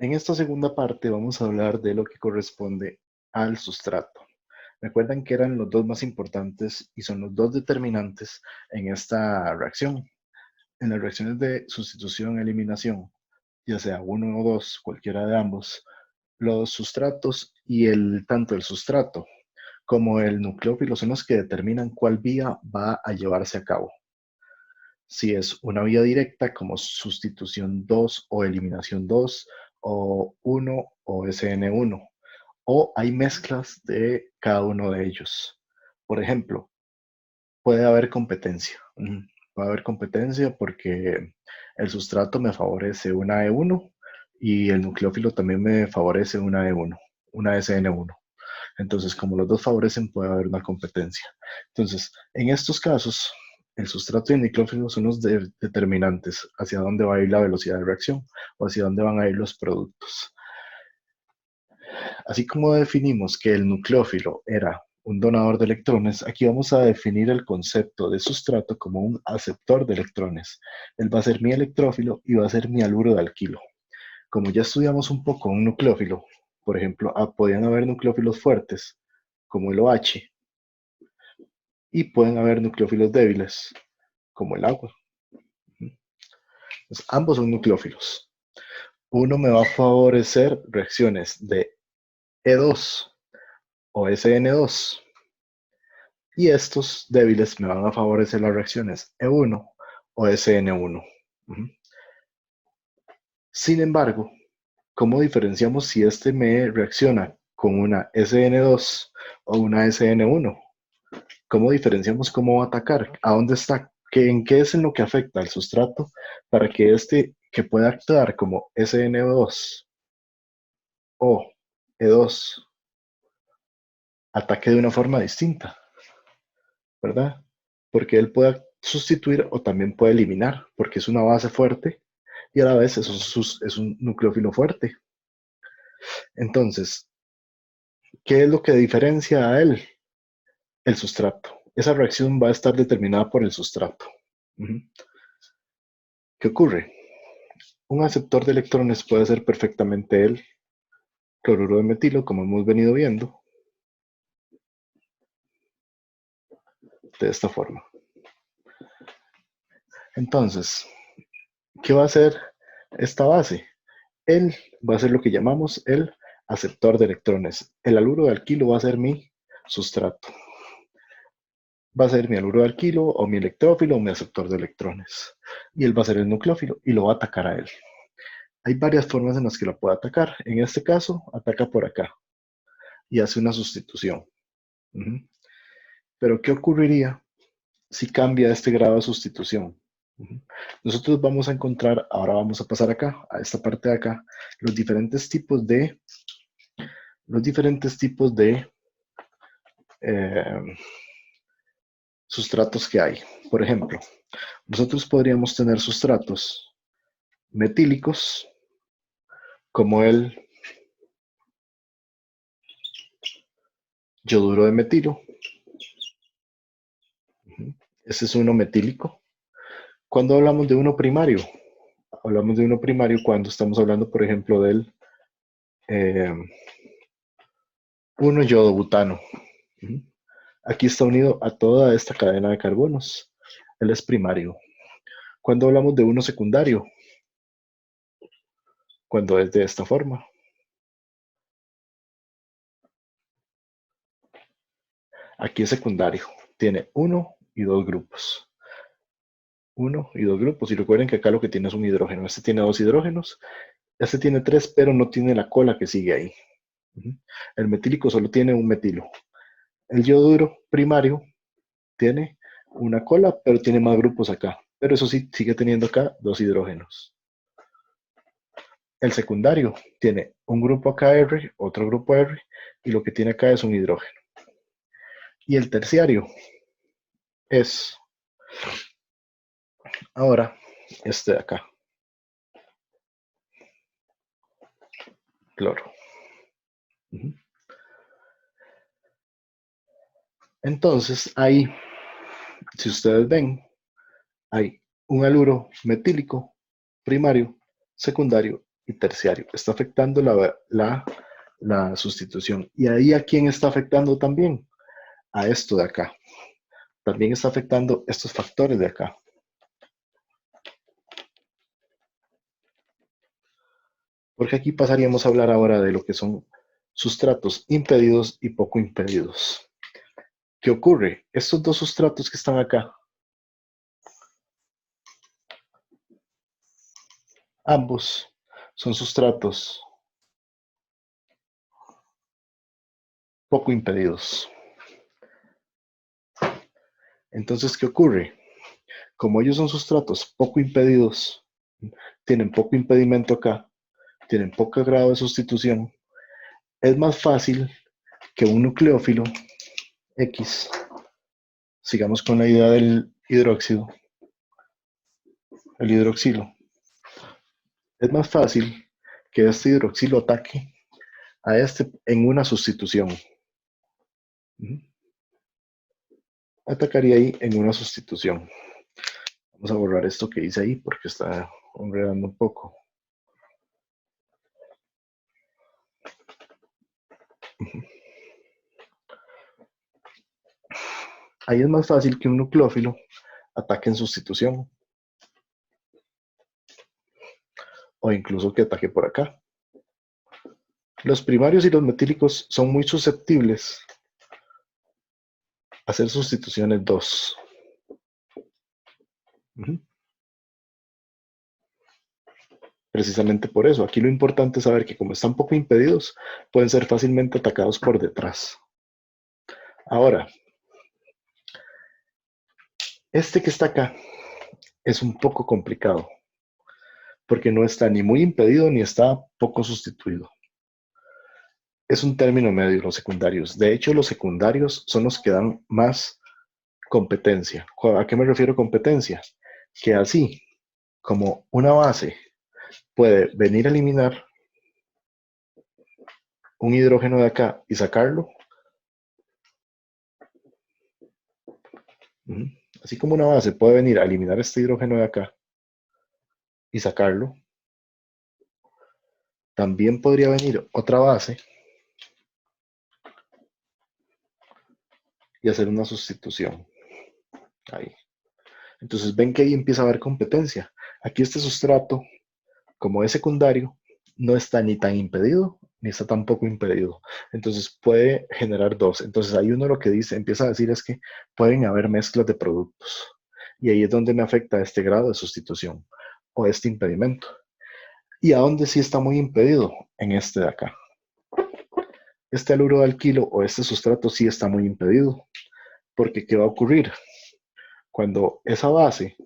En esta segunda parte vamos a hablar de lo que corresponde al sustrato. Recuerdan que eran los dos más importantes y son los dos determinantes en esta reacción. En las reacciones de sustitución-eliminación, ya sea uno o dos, cualquiera de ambos, los sustratos y tanto el sustrato como el nucleófilo son los que determinan cuál vía va a llevarse a cabo. Si es una vía directa como sustitución 2 o eliminación 2 o 1 o SN1, o hay mezclas de cada uno de ellos. Por ejemplo, puede haber competencia. Puede haber competencia porque el sustrato me favorece una E1 y el nucleófilo también me favorece una E1, una SN1. Entonces, como los dos favorecen, puede haber una competencia. Entonces, en estos casos, el sustrato y el nucleófilo son los determinantes hacia dónde va a ir la velocidad de reacción o hacia dónde van a ir los productos. Así como definimos que el nucleófilo era un donador de electrones, aquí vamos a definir el concepto de sustrato como un aceptor de electrones. Él va a ser mi electrófilo y va a ser mi haluro de alquilo. Como ya estudiamos un poco un nucleófilo, por ejemplo, podían haber nucleófilos fuertes, como el OH, y pueden haber nucleófilos débiles, como el agua. Entonces, ambos son nucleófilos. Uno me va a favorecer reacciones de E2 o SN2, y estos débiles me van a favorecer las reacciones E1 o SN1. Sin embargo, ¿cómo diferenciamos si este me reacciona con una SN2 o una SN1? ¿Cómo diferenciamos cómo va a atacar? ¿A dónde está? ¿En qué es en lo que afecta al sustrato para que este que pueda actuar como SN2 o E2 ataque de una forma distinta? ¿Verdad? Porque él puede sustituir o también puede eliminar, porque es una base fuerte y a la vez es un nucleófilo fuerte. Entonces, ¿qué es lo que diferencia a él? El sustrato. Esa reacción va a estar determinada por el sustrato. ¿Qué ocurre? Un aceptor de electrones puede ser perfectamente el cloruro de metilo, como hemos venido viendo, de esta forma. Entonces, ¿qué va a hacer esta base? Él va a ser lo que llamamos el aceptor de electrones. El haluro de alquilo va a ser mi sustrato. Va a ser mi haluro de alquilo o mi electrófilo o mi aceptor de electrones. Y él va a ser el nucleófilo y lo va a atacar a él. Hay varias formas en las que lo puede atacar. En este caso, ataca por acá y hace una sustitución. Pero, ¿qué ocurriría si cambia este grado de sustitución? Nosotros vamos a encontrar, ahora vamos a pasar acá, a esta parte de acá, los diferentes tipos de eh, sustratos que hay. Por ejemplo, nosotros podríamos tener sustratos metílicos, como el yoduro de metilo. Ese es uno metílico. Cuando hablamos de uno primario, hablamos de uno primario cuando estamos hablando, por ejemplo, del 1-iodo-butano. Aquí está unido a toda esta cadena de carbonos. Él es primario. Cuando hablamos de uno secundario, cuando es de esta forma. Aquí es secundario. Tiene uno y dos grupos. Uno y dos grupos. Y recuerden que acá lo que tiene es un hidrógeno. Este tiene dos hidrógenos. Este tiene tres, pero no tiene la cola que sigue ahí. El metílico solo tiene un metilo. El yoduro primario tiene una cola, pero tiene más grupos acá. Pero eso sí, sigue teniendo acá dos hidrógenos. El secundario tiene un grupo acá R, otro grupo R, y lo que tiene acá es un hidrógeno. Y el terciario es ahora este de acá, cloro. Entonces, ahí, si ustedes ven, hay un haluro metílico primario, secundario y terciario. Está afectando la sustitución. ¿Y ahí a quién está afectando también? A esto de acá. También está afectando estos factores de acá. Porque aquí pasaríamos a hablar ahora de lo que son sustratos impedidos y poco impedidos. ¿Qué ocurre? Estos dos sustratos que están acá, ambos son sustratos poco impedidos. Entonces, ¿qué ocurre? Como ellos son sustratos poco impedidos, tienen poco impedimento acá, tienen poco grado de sustitución, es más fácil que un nucleófilo X, sigamos con la idea del hidróxido, el hidroxilo, es más fácil que este hidroxilo ataque a este en una sustitución. Atacaría ahí en una sustitución. Vamos a borrar esto que hice ahí porque está enredando un poco. Ahí es más fácil que un nucleófilo ataque en sustitución o incluso que ataque por acá. Los primarios y los metílicos son muy susceptibles a hacer sustituciones 2. Precisamente por eso, aquí lo importante es saber que como están poco impedidos, pueden ser fácilmente atacados por detrás. Ahora, este que está acá es un poco complicado, porque no está ni muy impedido ni está poco sustituido. Es un término medio los secundarios. De hecho, los secundarios son los que dan más competencia. ¿A qué me refiero competencia? Que así como una base puede venir a eliminar un hidrógeno de acá y sacarlo, así como una base puede venir a eliminar este hidrógeno de acá y sacarlo, también podría venir otra base y hacer una sustitución. Ahí. Entonces ven que ahí empieza a haber competencia. Aquí este sustrato, como es secundario, no está ni tan impedido ni está tampoco impedido. Entonces puede generar dos. Entonces ahí uno lo que dice, empieza a decir es que pueden haber mezclas de productos. Y ahí es donde me afecta este grado de sustitución o este impedimento. ¿Y a dónde sí está muy impedido? En este de acá. Este haluro de alquilo o este sustrato sí está muy impedido. Porque ¿qué va a ocurrir? Cuando esa base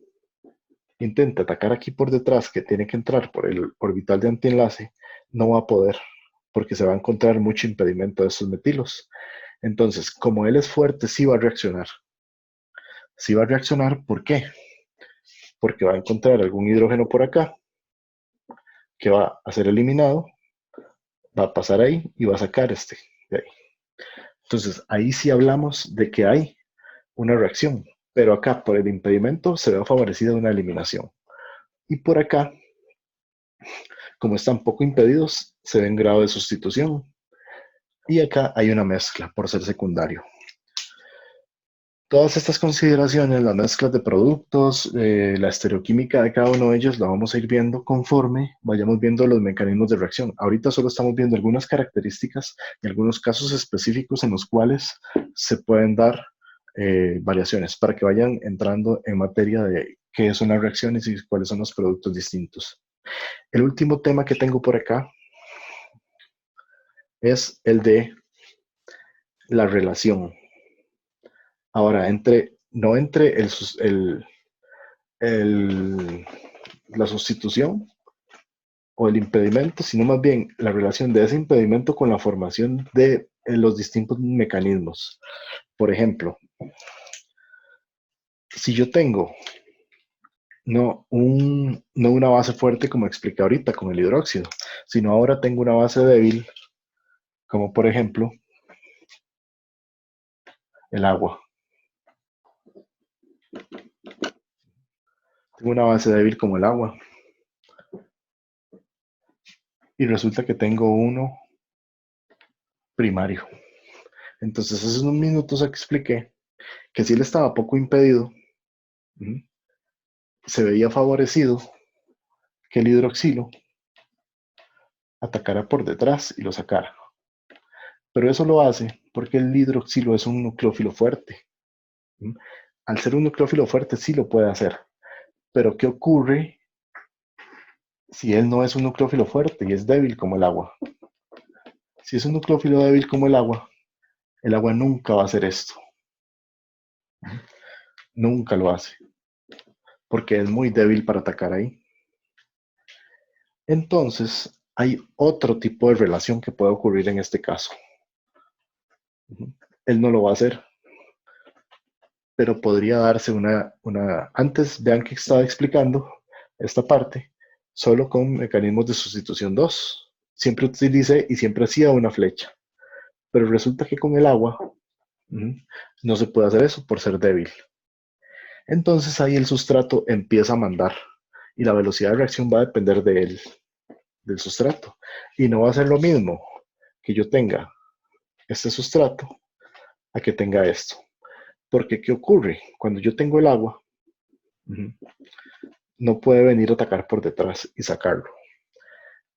intenta atacar aquí por detrás, que tiene que entrar por el orbital de antienlace, no va a poder, porque se va a encontrar mucho impedimento de estos metilos. Entonces, como él es fuerte, sí va a reaccionar. Sí va a reaccionar, ¿por qué? Porque va a encontrar algún hidrógeno por acá, que va a ser eliminado, va a pasar ahí y va a sacar este de ahí. Entonces, ahí sí hablamos de que hay una reacción, pero acá por el impedimento se ve favorecida una eliminación. Y por acá, como están poco impedidos, se ve en grado de sustitución. Y acá hay una mezcla por ser secundario. Todas estas consideraciones, las mezclas de productos, la estereoquímica de cada uno de ellos, la vamos a ir viendo conforme vayamos viendo los mecanismos de reacción. Ahorita solo estamos viendo algunas características y algunos casos específicos en los cuales se pueden dar variaciones para que vayan entrando en materia de qué son las reacciones y cuáles son los productos distintos. El último tema que tengo por acá es el de la relación. Ahora, no entre la sustitución o el impedimento, sino más bien la relación de ese impedimento con la formación de los distintos mecanismos. Por ejemplo, si yo tengo no una base fuerte como expliqué ahorita con el hidróxido, sino ahora tengo una base débil, como por ejemplo el agua. Tengo una base débil como el agua. y resulta que tengo uno primario. Entonces, hace unos minutos expliqué que si él estaba poco impedido, se veía favorecido que el hidroxilo atacara por detrás y lo sacara. Pero eso lo hace porque el hidroxilo es un nucleófilo fuerte. Al ser un nucleófilo fuerte sí lo puede hacer. Pero ¿qué ocurre si él no es un nucleófilo fuerte y es débil como el agua? Si es un nucleófilo débil como el agua nunca va a hacer esto. Nunca lo hace. Porque es muy débil para atacar ahí. Entonces, hay otro tipo de relación que puede ocurrir en este caso. Él no lo va a hacer, pero podría darse Antes, vean que estaba explicando esta parte, solo con mecanismos de sustitución 2. Siempre utilicé y siempre hacía una flecha, pero resulta que con el agua no se puede hacer eso por ser débil. Entonces ahí el sustrato empieza a mandar y la velocidad de reacción va a depender de él, del sustrato. Y no va a ser lo mismo que yo tenga este sustrato a que tenga esto. Porque, ¿qué ocurre? Cuando yo tengo el agua, no puede venir a atacar por detrás y sacarlo.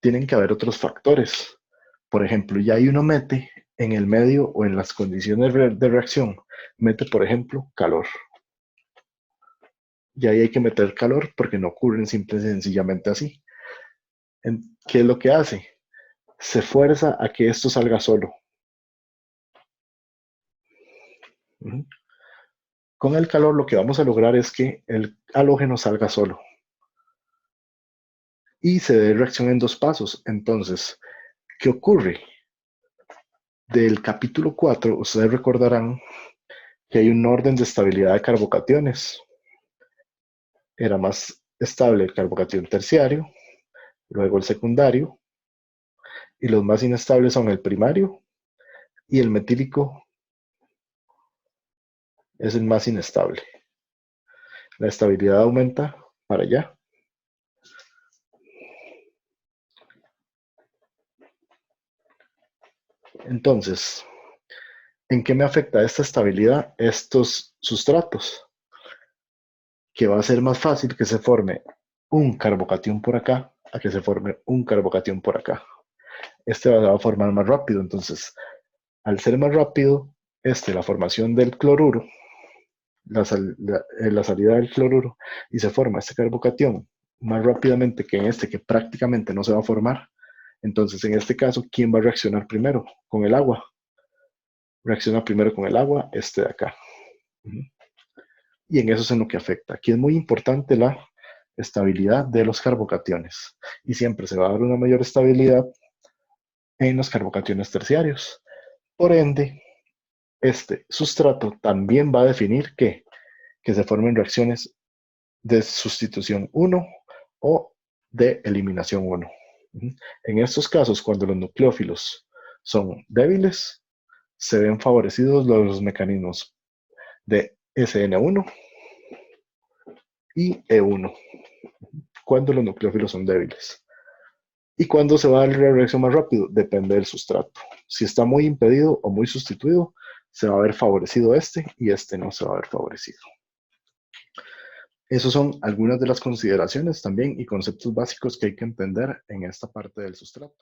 Tienen que haber otros factores. Por ejemplo, ya ahí uno mete en el medio o en las condiciones de reacción, mete, por ejemplo, calor. Y ahí hay que meter calor porque no ocurren simple y sencillamente así. ¿Qué es lo que hace? Se fuerza a que esto salga solo. Con el calor lo que vamos a lograr es que el halógeno salga solo. Y se dé reacción en dos pasos. Entonces, ¿qué ocurre? Del capítulo 4, ustedes recordarán que hay un orden de estabilidad de carbocationes. Era más estable el carbocatión terciario, luego el secundario, y los más inestables son el primario y el metílico es el más inestable. La estabilidad aumenta para allá. Entonces, ¿en qué me afecta esta estabilidad estos sustratos? Que va a ser más fácil que se forme un carbocatión por acá a que se forme un carbocatión por acá. Este va a formar más rápido, entonces, al ser más rápido, la formación del cloruro, la salida del cloruro, y se forma este carbocatión más rápidamente que en que prácticamente no se va a formar. Entonces, en este caso, ¿quién va a reaccionar primero? Con el agua. Reacciona primero con el agua, de acá. Y en eso es en lo que afecta. Aquí es muy importante la estabilidad de los carbocationes. Y siempre se va a dar una mayor estabilidad en los carbocationes terciarios. Por ende, este sustrato también va a definir que se formen reacciones de sustitución 1 o de eliminación 1. En estos casos, cuando los nucleófilos son débiles, se ven favorecidos los mecanismos de SN1 y E1, cuando los nucleófilos son débiles. ¿Y cuándo se va a dar la reacción más rápido? Depende del sustrato. Si está muy impedido o muy sustituido, se va a ver favorecido y no se va a ver favorecido. Esas son algunas de las consideraciones también y conceptos básicos que hay que entender en esta parte del sustrato.